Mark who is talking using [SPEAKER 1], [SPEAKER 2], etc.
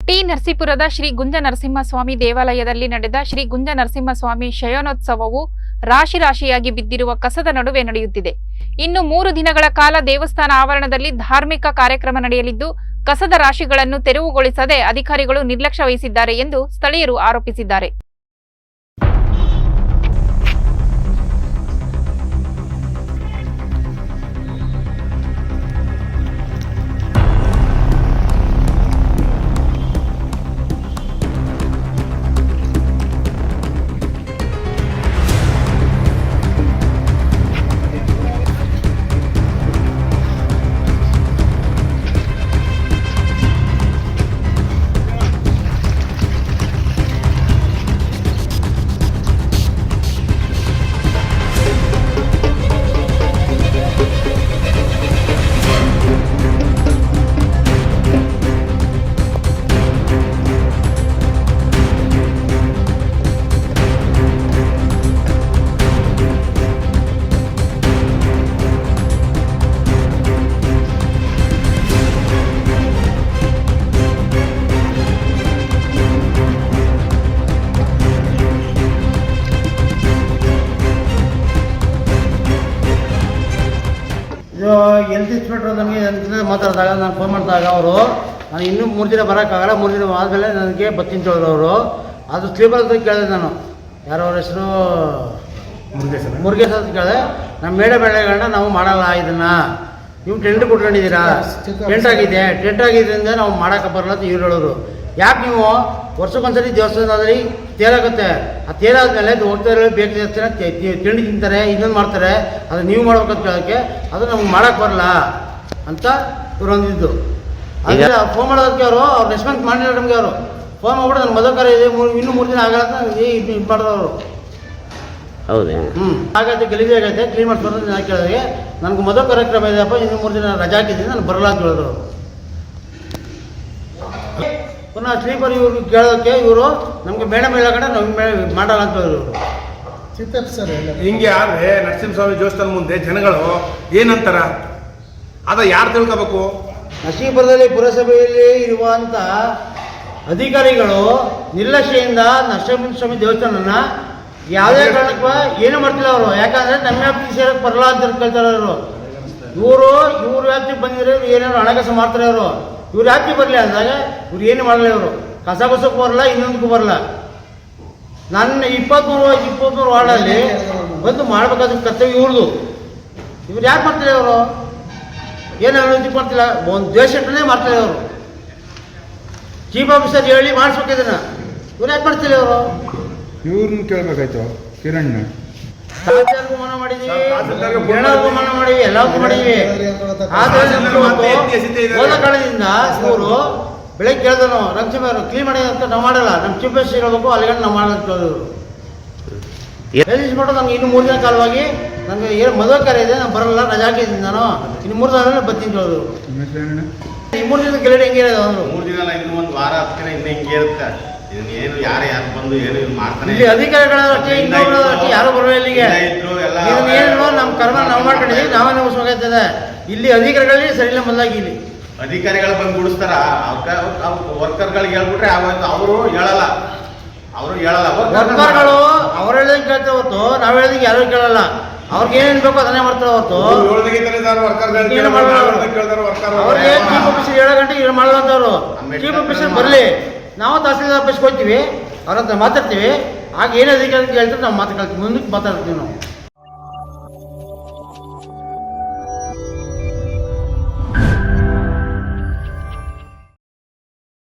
[SPEAKER 1] T ನರಸೀಪುರದ Shri ಗುಂಜ ನರಸಿಂಹಸ್ವಾಮಿ ದೇವಾಲಯದಲ್ಲಿ ನಡೆದ ಶ್ರೀ ಗುಂಜ ನರಸಿಂಹಸ್ವಾಮಿ ಶಯನೋತ್ಸವವು ರಾಶಿ ರಾಶಿಯಾಗಿ ಬಿದ್ದಿರುವ ಕಸದ ನಡುವೆ ನಡೆಯುತ್ತಿದೆ. ಇನ್ನು 3 ದಿನಗಳ ಕಾಲ ದೇವಸ್ಥಾನ ಆವರಣದಲ್ಲಿ ಧಾರ್ಮಿಕ ಕಾರ್ಯಕ್ರಮ ನಡೆಯಲಿದ್ದು, ಕಸದ ರಾಶಿಗಳನ್ನು ತೆರವುಗೊಳಿಸದೆ ಅಧಿಕಾರಿಗಳು ನಿರ್ಲಕ್ಷ್ಯ ವಹಿಸಿದ್ದಾರೆ ಎಂದು ಸ್ಥಳೀಯರು ಆರೋಪಿಸಿದ್ದಾರೆ.
[SPEAKER 2] ಹೆಲ್ತ್ ಇನ್ಸ್ಪೆಕ್ಟರ್ ನಮಗೆ ನನ್ನ ಮಾತಾಡಿದಾಗ ನಾನು ಫೋನ್ ಮಾಡಿದಾಗ ಅವರು ನಾನು ಇನ್ನೂ 3 ದಿನ ಬರೋಕ್ಕಾಗಲ್ಲ, 3 ದಿನ ಆದಮೇಲೆ ನನಗೆ ಬರ್ತೀನಿ ಹೇಳಿದ್ರು ಅವರು. ಅದು ಸ್ಲೀಪರ್ ಅಂತ ಕೇಳಿದೆ ನಾನು, ಯಾರೋ ಅವ್ರ ಹೆಸರು ಮುರುಗೇಶ್ ಅಂತ ಕೇಳಿದೆ. ನಮ್ಮ ಮೇಡಗಳನ್ನ ನಾವು ಮಾಡಲ್ಲ, ಇದನ್ನು ನೀವು ಟೆಂಟ್ ಕೊಟ್ಕೊಂಡಿದ್ದೀರಾ, ಟೆಂಟ್ ಆಗಿದ್ದರಿಂದ ನಾವು ಮಾಡೋಕ್ಕೆ ಬರಲ್ಲ ಅಂತ ಇವ್ರು ಹೇಳೋರು. ಯಾಕೆ ನೀವು ವರ್ಷಕ್ಕೊಂದ್ಸರಿ ದೇವಸ್ಥಾನದಲ್ಲಿ ತೇಲಾಗುತ್ತೆ, ಆ ತೇಲಾದ್ಮೇಲೆ ಹೋಗ್ತಾ ಇರೋ ಬೇಕು ದೇವಸ್ಥಾನ ತಿಂಡಿ ತಿಂತಾರೆ, ಇನ್ನೊಂದು ಮಾಡ್ತಾರೆ, ಅದು ನೀವು ಮಾಡ್ಬೇಕಂತ ಕೇಳೋಕ್ಕೆ ಅದು ನಮ್ಗೆ ಮಾಡೋಕ್ಕೆ ಬರಲ್ಲ ಅಂತ ಇವ್ರು ಅಂದಿದ್ದು. ಆದರೆ ಫೋನ್ ಮಾಡೋದಕ್ಕೆ ಅವ್ರು ರೆಸ್ಪಾನ್ಸ್ ಮಾಡಿಲ್ಲ ನಮಗೆ. ಅವರು ಫೋನ್ ಮಾಡ್ಬಿಟ್ಟು ನನ್ನ ಮದುವೆ ಕಾರ್ಯ ಇದೆ, ಇನ್ನೂ 3 ದಿನ ಆಗಲ್ಲ ಅಂತ ಇದು ಮಾಡಿದವರು.
[SPEAKER 3] ಹೌದೇ?
[SPEAKER 2] ಹಾಗಾದ್ರೆ ಗಲೀಜು ಆಗೈತೆ, ಕ್ಲೀನ್ ಮಾಡಿಸ್ಬಾರ್ದು ನಾನು ಕೇಳಿದಾಗ ನನಗೆ ಮದುವೆ ಕಾರ್ಯಕ್ರಮ ಇದೆಯಪ್ಪ, ಇನ್ನೂ 3 ದಿನ ರಜಾ ಹಾಕಿದ್ದೀನಿ, ನಾನು ಬರಲ್ಲ ಅಂತ ಹೇಳಿದ್ರು. ಪುನಃ ಸ್ಲೀಪರ್ ಇವ್ರಿಗೆ ಕೇಳೋಕ್ಕೆ ಇವರು ನಮಗೆ ಮೇಡಮ್ ಹೇಳಕಡೆ ನಾವು ಮಾಡಲ್ಲ ಅಂತ ಹೇಳಿದ್ರು.
[SPEAKER 4] ಸರ್ ಹಿಂಗೆ ಆದರೆ ನರಸಿಂಹಸ್ವಾಮಿ ದೇವಸ್ಥಾನ ಮುಂದೆ ಜನಗಳು ಏನಂತಾರ, ಅದ ಯಾರು ತಿಳ್ಕೋಬೇಕು?
[SPEAKER 2] ನರಸೀಪುರದಲ್ಲಿ ಪುರಸಭೆಯಲ್ಲಿ ಇರುವಂಥ ಅಧಿಕಾರಿಗಳು ನಿರ್ಲಕ್ಷ್ಯದಿಂದ ನರಸಿಂಹಸ್ವಾಮಿ ದೇವಸ್ಥಾನನ ಯಾವುದೇ ಕಾರಣಕ್ಕೂ ಏನು ಮಾಡ್ತಿಲ್ಲ ಅವರು. ಯಾಕಂದರೆ ನಮ್ಮ ವ್ಯಾಪ್ತಿಗೆ ಸೇರಕ್ಕೆ ಬರಲ್ಲ ಅಂತ ಕೇಳ್ತಾರೆ ಅವರು. ಇವ್ರ ವ್ಯಾಪ್ತಿಗೆ ಬಂದಿದ್ರೆ ಏನೇನು ಹಣಕಾಸು ಮಾಡ್ತಾರೆ ಅವರು. ಇವ್ರು ವ್ಯಾಪ್ತಿ ಬರಲಿ ಅಂದಾಗ ಇವ್ರು ಏನು ಮಾಡಲ್ಲ. ಇವರು ಕಸ ಬಸಕ್ಕೂ ಬರಲ್ಲ, ಇನ್ನೊಂದಕ್ಕೂ ಬರಲ್ಲ. ನನ್ನ 23 ವಾರ್ಡಲ್ಲಿ ಬಂದು ಮಾಡಬೇಕಾದ ಕರ್ತವ್ಯ ಇವ್ರದು. ಇವ್ರು ಯಾಕೆ ಮಾಡ್ತಾರೆ ಅವರು? ಏನು ಅಭಿವೃದ್ಧಿ ಮಾಡ್ತಿಲ್ಲ, ಒಂದು ದ್ವೇಷನೇ ಮಾಡ್ತಾರೆ ಅವರು. ಚೀಫ್ ಆಫೀಸರ್ ಹೇಳಿ ಮಾಡಿಸ್ಬೇಕು ಇದನ್ನು, ಇವ್ರು ಯಾಕೆ ಮಾಡ್ತಿಲ್ಲ ಅವರು?
[SPEAKER 5] ಇವ್ರನ್ನ ಕೇಳಬೇಕಾಯ್ತು. ಕಿರಣ್
[SPEAKER 2] ತಹಸೀಲ್ದಾರ್ಗೂ ಮನವಿ ಮಾಡಿದ್ವಿ, ಗಿರಣಗೂ ಮನವಿ ಮಾಡಿದ್ವಿ, ಎಲ್ಲಕ್ಕೂ ಮಾಡಿದ್ವಿ. ಆದರೆ ಹೋದ ಕಾಲದಿಂದ ಇವರು ಬೆಳಗ್ಗೆ ಕೇಳಿದ್ರು, ನಾವು ನರಸಿಂಹ ಕ್ಲೀನ್ ಮಾಡಿ ಅಂತ ನಾವು ಮಾಡಲ್ಲ, ನಮ್ಮ ಚೀಫ್ ಆಫೀಸರ್ ಹೇಳ್ಬೇಕು, ಅಲ್ಲಿಗೆ ನಾವು ಮಾಡಲ್ಲ ಅಂತ ಹೇಳಿದ್ರು. ಹೇಳಿಸ್ಬಿಟ್ಟು ನಮ್ಗೆ ಇನ್ನು 3 ದಿನ ಕಾಲವಾಗಿ ನನಗೆ ಏನು ಮದುವೆ ಕಾರ್ಯ ಇದೆ, ನಾನು ಬರಲ್ಲ, ರಜಾ ಹಾಕಿದ್ದೀನಿ, ನಾನು ಇನ್ನು 3 ದಿನ ಬರ್ತೀನಿ ಹೇಳಿದ್ರು. ಈ 3 ದಿನ ಗೆಲುವು ಹೆಂಗೆ ಇರೋದು ಅಂದರು.
[SPEAKER 6] 3 ದಿನ ಅಲ್ಲ, ಇನ್ನು 1 ವಾರ 10 ದಿನ ಹಿಂದೆ ಹಿಂಗೆ ಇರುತ್ತೆ. ಏನು ಯಾರು ಬಂದು ಏನು ಮಾಡ್ತಾನೆ
[SPEAKER 2] ಇಲ್ಲಿ ಅಧಿಕಾರಿಗಳ ಇನ್ನೊಬ್ಬರ ಯಾರು ಬರಲ್ಲ ಇಲ್ಲಿಗೆ. ಏನು ನಮ್ಮ ಕರ್ಮ ನಾವು ಮಾಡ್ಕೊಂಡಿದ್ದೀವಿ, ನಾವೇ ಮುಗಿಸ್ಬೇಕಾಗ್ತದೆ. ಇಲ್ಲಿ ಅಧಿಕಾರಿಗಳಲ್ಲಿ ಸರಿಯಿಲ್ಲ ಮೊದಲಾಗಿ. ಇಲ್ಲಿ
[SPEAKER 6] ಅಧಿಕಾರಿಗಳು ಬಂದು ಗುಡಿಸ್ತಾರ, ವರ್ಕರ್ಗಳಿಗೆ ಹೇಳ್ಬಿಟ್ರೆ ಅವರು ಹೇಳಲ್ಲ.
[SPEAKER 2] ವರ್ಕರ್ಗಳು ಅವ್ರು ಹೇಳ್ದಂಗೆ ಕೇಳ್ತಾರೆ ಹೊತ್ತು, ನಾವು ಹೇಳ್ದಂಗೆ ಯಾರು ಕೇಳಲ್ಲ. ಅವ್ರಿಗೆ ಏನೇನು ಬೇಕೋ ಅದನ್ನೇ ಮಾಡ್ತಾರೆ ಹೊತ್ತು. ಅವ್ರಿಗೆ ಚೀಫ್ ಆಫೀಸರ್ 7 ಗಂಟೆಗೆ ಏನು ಮಾಡಲ್ಲಂತವ್ರು. ಚೀಫ್ ಆಫೀಸರ್ ಬರಲಿ, ನಾವು ತಹಸೀಲ್ದಾರ್ ಆಫೀಸ್ಗೆ ಹೋಗ್ತೀವಿ, ಅವ್ರ ಹತ್ರ ಮಾತಾಡ್ತೀವಿ. ಆಗ ಏನು ಅಧಿಕಾರಿ ಹೇಳ್ತಾರೆ ನಾವು ಮಾತಾಡ್ತೀವಿ, ಮುಂದಕ್ಕೆ ಮಾತಾಡ್ತೀವಿ ನಾವು.